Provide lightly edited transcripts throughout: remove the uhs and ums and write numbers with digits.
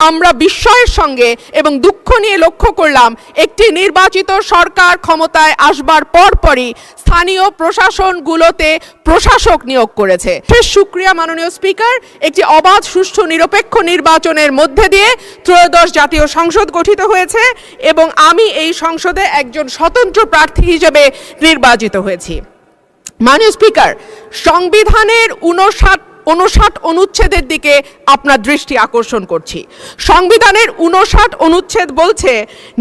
আমরা বিস্ময়ের সঙ্গে এবং দুঃখ নিয়ে লক্ষ্য করলাম একটি নির্বাচিত সরকার ক্ষমতায় আসবার পরপরই স্থানীয় প্রশাসনগুলোতে প্রশাসক নিয়োগ করেছে। শুকরিয়া মাননীয় স্পিকার, একটি অবাধ সুষ্ঠু নিরপেক্ষ নির্বাচনের মধ্যে দিয়ে ত্রয়োদশ জাতীয় সংসদ গঠিত হয়েছে এবং আমি এই সংসদে একজন স্বতন্ত্র প্রার্থী হিসেবে নির্বাচিত হয়েছি। মাননীয় স্পিকার, সংবিধানের 59 অনুচ্ছেদের দিকে আপনার দৃষ্টি আকর্ষণ করছি। সংবিধানের 59 অনুচ্ছেদ বলছে,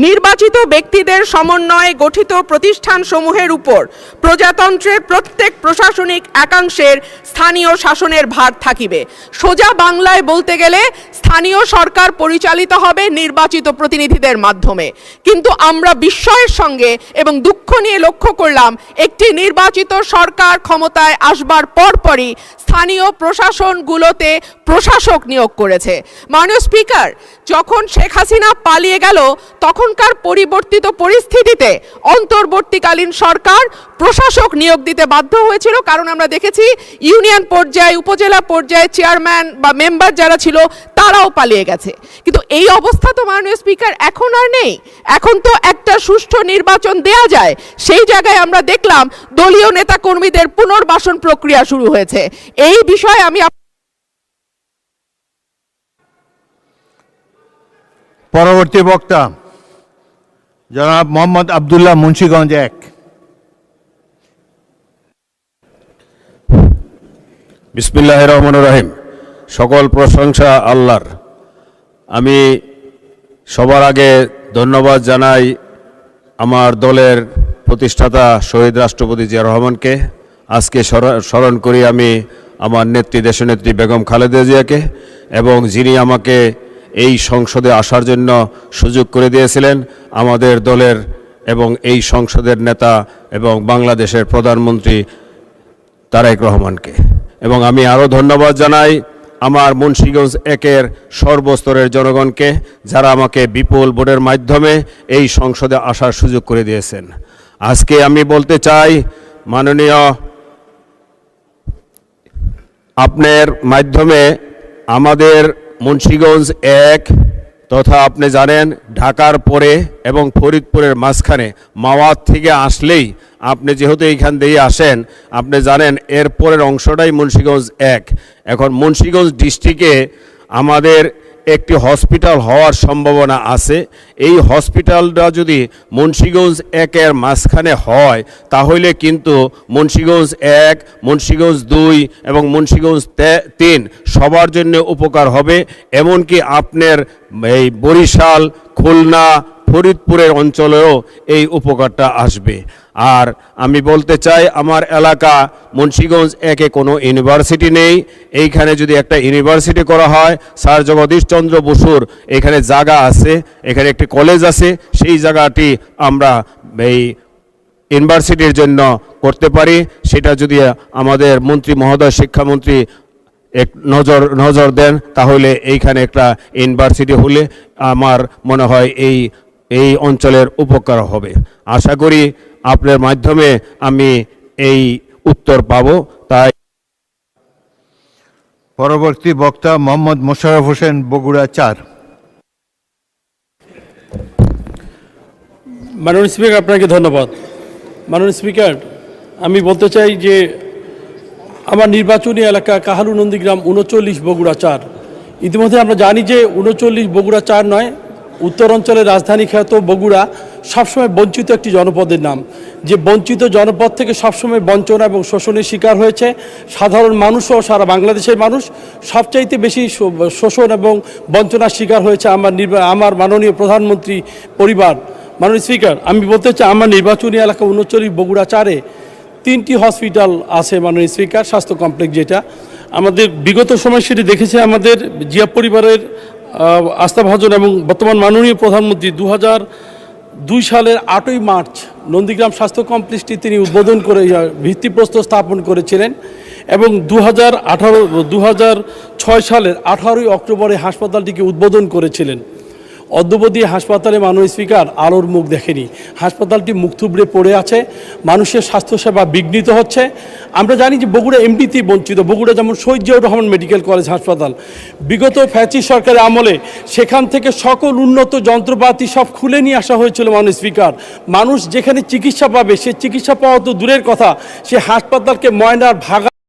নির্বাচিত ব্যক্তিদের সমন্বয়ে গঠিত প্রতিষ্ঠানসমূহের উপর প্রজাতন্ত্রের প্রত্যেক প্রশাসনিক একাংশের স্থানীয় শাসনের ভার থাকিবে। সোজা বাংলায় বলতে গেলে স্থানীয় সরকার পরিচালিত হবে নির্বাচিত প্রতিনিধিদের মাধ্যমে। কিন্তু আমরা বিস্ময়ের সঙ্গে এবং দুঃখ নিয়ে লক্ষ্য করলাম একটি নির্বাচিত সরকার ক্ষমতায় আসবার পরপরই স্থানীয় প্রশাসনগুলোতে প্রশাসক নিয়োগ করেছে। মাননীয় স্পিকার, যখন শেখ হাসিনা পালিয়ে গেল তখনকার পরিবর্তিত পরিস্থিতিতে অন্তর্বর্তীকালীন সরকার প্রশাসক নিয়োগ দিতে বাধ্য হয়েছিল, কারণ আমরা দেখেছি ইউনিয়ন পর্যায়ে, উপজেলা পর্যায়ে চেয়ারম্যান বা মেম্বার যারা ছিল তারাও পালিয়ে গেছে। কিন্তু এই অবস্থা তো মাননীয় স্পিকার এখন আর নেই। এখন তো একটা সুষ্ঠু নির্বাচন দেয়া যায়, সেই জায়গায় আমরা দেখলাম দলীয় নেতাকর্মীদের পুনর্বাসন প্রক্রিয়া শুরু হয়েছে। এই বিষয়ে আমি পরবর্তী বক্তা জনাব মোহাম্মদ আব্দুল্লাহ, মুন্সিগঞ্জ 1। বিসমিল্লাহির রহমানির রহিম। সকল প্রশংসা আল্লাহর। আমি সবার আগে ধন্যবাদ জানাই আমার দলের প্রতিষ্ঠাতা শহীদ রাষ্ট্রপতি জিয়া রহমানকে। আজকে স্মরণ করি আমি আমার নেত্রী, দেশনেত্রী বেগম খালেদা জিয়াকে, এবং যিনি আমাকে এই সংসদে আসার জন্য সুযোগ করে দিয়েছিলেন, আমাদের দলের এবং এই সংসদের নেতা এবং বাংলাদেশের প্রধানমন্ত্রী তারেক রহমানকে। এবং আমি আরও ধন্যবাদ জানাই আমার মুন্সিগঞ্জ 1-এর সর্বস্তরের জনগণকে, যারা আমাকে বিপুল ভোটের মাধ্যমে এই সংসদে আসার সুযোগ করে দিয়েছেন। আজকে আমি বলতে চাই, মাননীয় আপনার মাধ্যমে আমাদের মুন্সিগঞ্জ 1 তথা আপনি জানেন ঢাকার পরে এবং ফরিদপুরের মাঝখানে মাওয়াত থেকে আসলেই, আপনি যেহেতু এইখান দিয়ে আসেন, আপনি জানেন এর পরের অংশটাই মুন্সিগঞ্জ 1। এখন মুন্সিগঞ্জ ডিস্ট্রিক্টে আমাদের একটি হসপিটাল হওয়ার সম্ভাবনা আছে। এই হসপিটালটা যদি মুন্সিগঞ্জ 1-এর মাঝখানে হয়, তাহলে কিন্তু মুন্সিগঞ্জ 1, মুন্সিগঞ্জ 2 এবং মুন্সিগঞ্জ 3 সবার জন্য উপকার হবে। এমনকি আপনার এই বরিশাল, খুলনা, ফরিদপুরের অঞ্চলেও এই উপকারটা আসবে। আর আমি বলতে চাই, আমার এলাকা মুন্সিগঞ্জ 1-এ কোনো ইউনিভার্সিটি নেই। এইখানে যদি একটা ইউনিভার্সিটি করা হয়, স্যার জগদীশ চন্দ্র বসুর এখানে জায়গা আছে, এখানে একটি কলেজ আছে, সেই জায়গাটি আমরা এই ইউনিভার্সিটির জন্য করতে পারি। সেটা যদি আমাদের মন্ত্রী মহোদয়, শিক্ষামন্ত্রী এক নজর দেন, তাহলে এইখানে একটা ইউনিভার্সিটি হলে আমার মনে হয় এই অঞ্চলের উপকার হবে। আশা করি আপনার মাধ্যমে আমি এই উত্তর পাবো। তাই পরবর্তী বক্তা মোহাম্মদ মোশাররফ হোসেন, বগুড়া 4। মাননীয় স্পিকার, আপনাকে ধন্যবাদ। মাননীয় স্পিকার, আমি বলতে চাই যে আমার নির্বাচনী এলাকা কাহালু নন্দীগ্রাম 39, বগুড়া 4। ইতিমধ্যে আমরা জানি যে 39 বগুড়া 4 নয়, উত্তর অঞ্চলের রাজধানী খ্যাত বগুড়া সবসময় বঞ্চিত একটি জনপদের নাম, যে বঞ্চিত জনপদ থেকে সবসময় বঞ্চনা এবং শোষণের শিকার হয়েছে সাধারণ মানুষও, সারা বাংলাদেশের মানুষ সবচাইতে বেশি শোষণ এবং বঞ্চনার শিকার হয়েছে আমার মাননীয় প্রধানমন্ত্রী পরিবার। মাননীয় স্পিকার, আমি বলতে চাই আমার নির্বাচনী এলাকা 39 বগুড়া 4-এ 3টি হসপিটাল আছে। মাননীয় স্পিকার, স্বাস্থ্য কমপ্লেক্স, যেটা আমাদের বিগত সময় সেটি দেখেছে আমাদের জিয়া পরিবারের আস্থাভাজন এবং বর্তমান মাননীয় প্রধানমন্ত্রী 2002 সালের 8ই মার্চ নন্দীগ্রাম স্বাস্থ্য কমপ্লেক্সটি তিনি উদ্বোধন করে ভিত্তিপ্রস্তর স্থাপন করেছিলেন, এবং 2006 সালের 18ই অক্টোবরে হাসপাতালটিকে উদ্বোধন করেছিলেন। অদ্যবধি হাসপাতালে মাননীয় স্পিকার আলোর মুখ দেখেনি। হাসপাতালটি মুখ থুবড়ে পড়ে আছে, মানুষের স্বাস্থ্যসেবা বিঘ্নিত হচ্ছে। আমরা জানি যে বগুড়া এমডিতেই বঞ্চিত। বগুড়া যেমন শহীদ জিয়াউর রহমান মেডিকেল কলেজ হাসপাতাল, বিগত ফ্যাসিস্ট সরকারের আমলে সেখান থেকে সকল উন্নত যন্ত্রপাতি সব খুলে নিয়ে আসা হয়েছিল মাননীয় স্পিকার। মানুষ যেখানে চিকিৎসা পাবে সে চিকিৎসা পাওয়া তো দূরের কথা, সে হাসপাতালকে ময়নার ভাগা